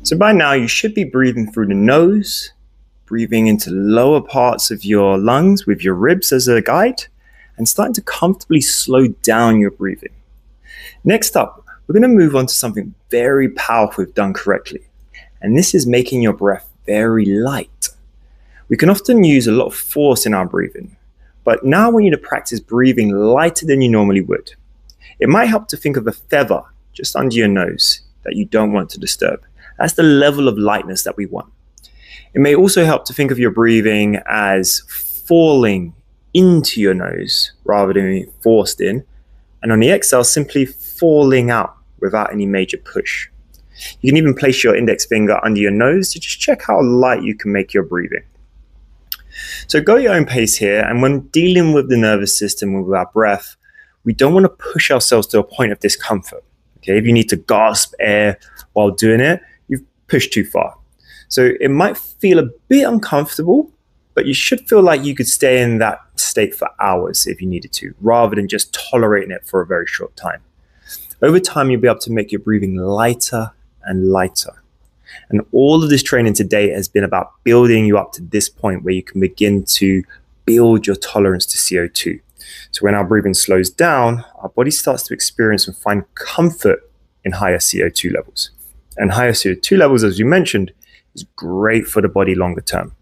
So by now, you should be breathing through the nose, breathing into lower parts of your lungs with your ribs as a guide, and starting to comfortably slow down your breathing. Next up, we're going to move on to something very powerful if done correctly, and this is making your breath very light. We can often use a lot of force in our breathing, but now I want you to practice breathing lighter than you normally would. It might help to think of a feather just under your nose that you don't want to disturb. That's the level of lightness that we want. It may also help to think of your breathing as falling into your nose rather than being forced in, and on the exhale, simply falling out without any major push. You can even place your index finger under your nose to just check how light you can make your breathing. So go at your own pace here, and when dealing with the nervous system and with our breath, we don't want to push ourselves to a point of discomfort. Okay, if you need to gasp air while doing it, you've pushed too far. So it might feel a bit uncomfortable, but you should feel like you could stay in that state for hours if you needed to, rather than just tolerating it for a very short time. Over time, you'll be able to make your breathing lighter and lighter. And all of this training today has been about building you up to this point where you can begin to build your tolerance to CO2. So when our breathing slows down, our body starts to experience and find comfort in higher CO2 levels. And higher CO2 levels, as you mentioned, is great for the body longer term.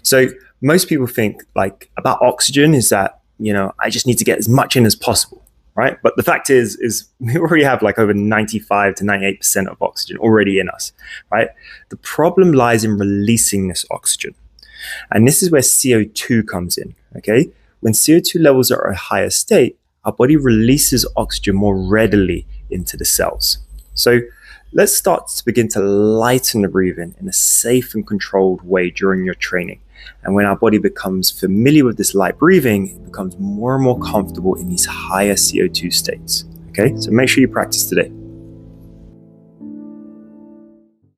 So most people think like about oxygen is that, I just need to get as much in as possible, right? But the fact is we already have like over 95 to 98% of oxygen already in us, right? The problem lies in releasing this oxygen. And this is where CO2 comes in, okay? When CO2 levels are at a higher state, our body releases oxygen more readily into the cells. So let's start to begin to lighten the breathing in a safe and controlled way during your training. And when our body becomes familiar with this light breathing, it becomes more and more comfortable in these higher CO2 states. Okay, so make sure you practice today.